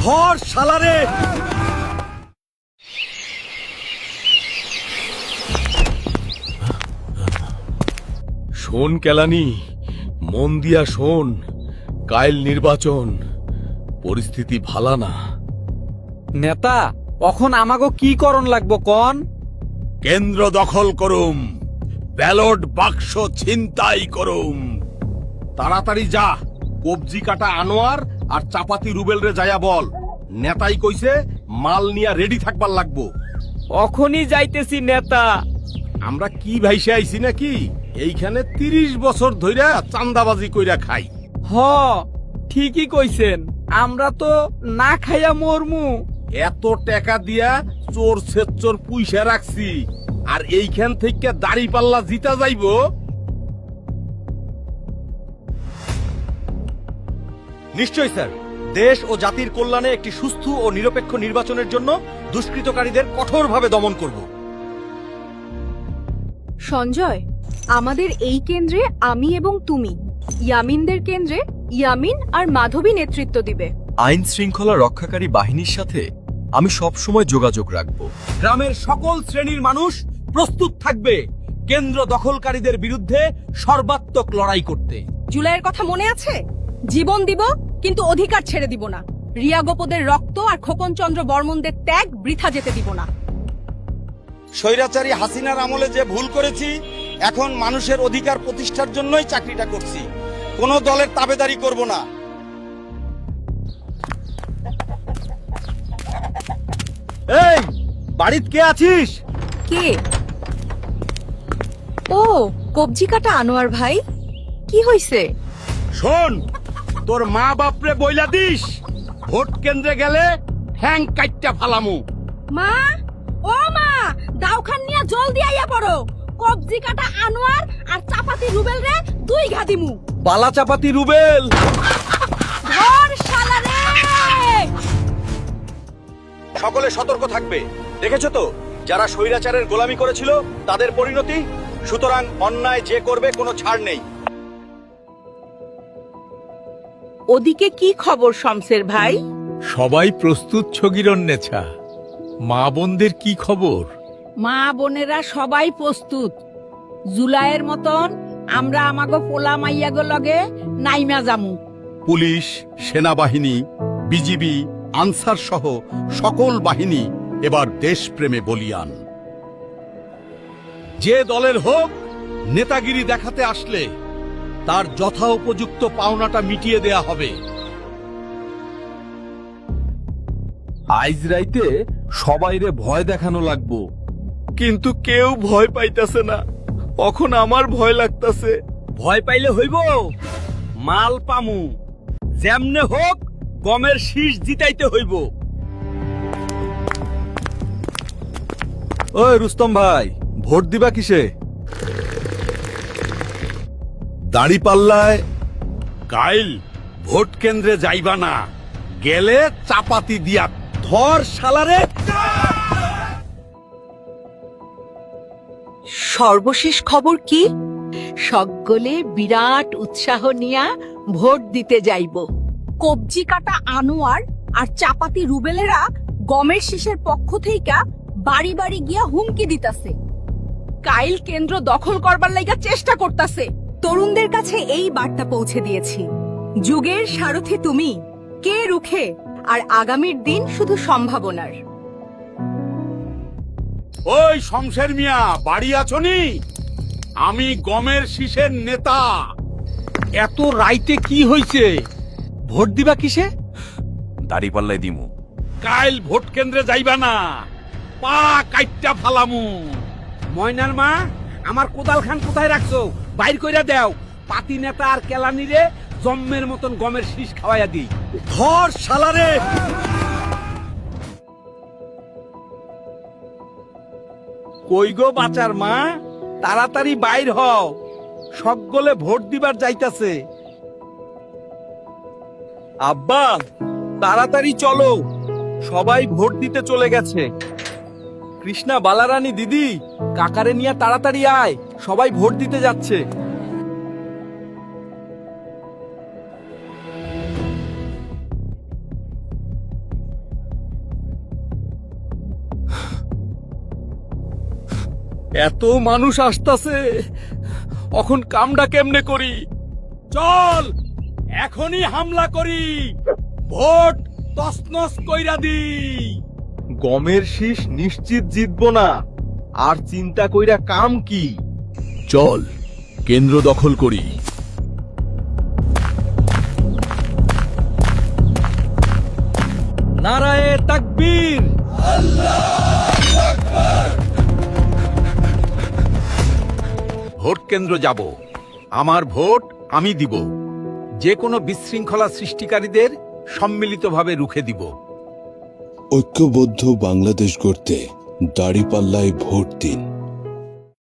ধর শালারে। শোন কেলানি, মন দিয়া শোন। কাইল নির্বাচন, পরিস্থিতি ভালা না। নেতা, এখন আমাগো কি করণ লাগবো কন? কেন্দ্র দখল করুম, ব্যালট বাক্স ছিনতাই করুম। তাড়াতাড়ি যা, কবজি কাটা আনোয়ার আর চাপাতি রুবেল রে যায়া বল, নেতাই কইছে মাল নিয়া রেডি থাকবার লাগবো। অখনই যাইতেছি নেতা। আমরা কি ভাইসে আইছি নাকি? এইখানে 30 বছর ধইরা চান্দাবাজি কইরা খাই। হ, ঠিকই কইছেন, আমরা তো না খাইয়া মরমু। এত টাকা দিয়া চোর সেচ্চোর পুইসা রাখছি, আর এইখান থেকে দাড়ি পাল্লা জিতা যাইবো। নিশ্চয় স্যার, দেশ ও জাতির কল্যাণে একটি সুস্থ ও নিরপেক্ষ নির্বাচনের জন্য দুষ্কৃতকারীদের কঠোরভাবে দমন করব। সঞ্জয়, আমাদের এই কেন্দ্রে আমি এবং তুমি, ইয়ামিনদের কেন্দ্রে ইয়ামিন আর মাধবী নেতৃত্ব দিবে। আইন শৃঙ্খলা রক্ষাকারী বাহিনীর সাথে আমি সবসময় যোগাযোগ রাখব। গ্রামের সকল শ্রেণীর মানুষ প্রস্তুত থাকবে কেন্দ্র দখলকারীদের বিরুদ্ধে সর্বাত্মক লড়াই করতে। জুলাইয়ের কথা মনে আছে? জীবন দিব, কিন্তু অধিকার ছেড়ে দিব না। রিয়া গোপদের রক্ত আর খোকন চন্দ্র বর্মনদের ত্যাগ বৃথা যেতে দিব না। স্বৈরাচারী হাসিনার আমলে যে ভুল করেছি, এখন মানুষের অধিকার প্রতিষ্ঠার জন্যই চাকরিটা করছি, কোনো দলের তাবেদারি করব না। এই, বাড়িত কে আছিস? কে? ও, কবজি কাটা আনোয়ার ভাই, কি হইছে? শোন, তোর মা বাপরে বইলা দিস, ভোট কেন্দ্রে গেলে ঠ্যাং কাইট্টা ফালামু। মা, ও মা, দাওখান নিয়া জলদি আইয়া পড়ো। কবজি কাটা আনোয়ার আর চাপাতি রুবেল রে 2 ঘা দিমু। বালা চাপাতি রুবেল, ধর শালারে! সকলে সতর্ক থাকবে। দেখেছো তো, যারা স্বৈরাচারের গোলামি করেছিল তাদের পরিণতি। সুতরাং অন্যায় যে করবে কোনো ছাড় নেই। ওদিকে কি খবর শমসের ভাই? সবাই প্রস্তুত ছগিরন নেছা। মা বোনদের কি খবর? মা বোনেরা সবাই প্রস্তুত। জুলাইয়ের মতন আমরা আমাগো পোলা মাইয়াগো লগে নাইমা জামু। পুলিশ, সেনাবাহিনী, বিজিবি, আনসার সহ সকল বাহিনী এবার দেশপ্রেমে বলিয়ান। যে দলের হোক, নেতাগিরি দেখাতে আসলে তার যথা উপযুক্ত পাওনাটা মিটিয়ে দেয়া হবে। আইজ রাইতে সবাইরে ভয় দেখানো লাগবো। কিন্তু কেউ ভয় পাইতাছে না, এখন আমার ভয় লাগতাছে। ভয় পাইলে হইব, মাল পামু। যেমনে হোক গমের শীষ জিতাইতে হইব। ওই রুস্তম ভাই, ভোট দিবা কিসে? দাড়ি পাল্লায়। কাইল ভোট কেন্দ্রে যাইবা না, গেলে চাপাতি দিয়া। ধর শালারে। সর্বশেষ খবর কি? সকলে বিরাট উৎসাহ নিয়া ভোট দিতে যাইব। কবজি কাটা আনোয়ার আর চাপাতি রুবেলেরা গমের শীষের পক্ষ থেকে বাড়ি বাড়ি গিয়া হুমকি দিতাছে। কাইল কেন্দ্র দখল করবার লাইগা চেষ্টা করতাছে। তরুণদের কাছে এই বার্তা পৌঁছে দিয়েছি, যুগের সারথি তুমি, কে রুখে, আর আগামীর দিন শুধু সম্ভাবনার। ওই শমশের মিয়া, বাড়ি আছনি? আমি গমের শীষের নেতা। এত রাইতে কি হইছে? ভোট দিবা কিসে? দাড়ি পাল্লাই দিমু। কাইল ভোট কেন্দ্রে যাইবা না, পা কাইট্টা ফালামু। ময়নার মা, আমার কোদাল খান কোথায় রাখছো? বাইর কইরা দেও। পাতি নেতা আর কেলানিরে জম্মের মতন গমের শীষ খাওয়াইয়া দিই। ধর শালারে। কই গো বাচার মা, তাড়াতাড়ি বাইর হও, সকলে ভোট দিবার যাইতাছে। আব্বা, তাড়াতাড়ি চলো, সবাই ভোট দিতে চলে গেছে। কৃষ্ণা, বালারানী দিদি, কাকারে নিয়ে তাড়াতাড়ি আয়, সবাই ভোট দিতে যাচ্ছে। এত মানুষ আসতাছে, এখন কামডা কেমনে করি? চল এখনই হামলা করি, ভোট তছনছ কইরা দি। গমের শীষ নিশ্চিত জিতবো না, আর চিন্তা কইরা কাম কি? চল কেন্দ্র দখল করি। নারায়ে তাকবীর! ভোট কেন্দ্র যাব, আমার ভোট আমি দিব, যে কোনো বিশৃঙ্খলা সৃষ্টিকারীদের সম্মিলিতভাবে রুখে দিব। ঐক্যবদ্ধ বাংলাদেশ গড়তে দাঁড়িপাল্লায় ভোট দিন।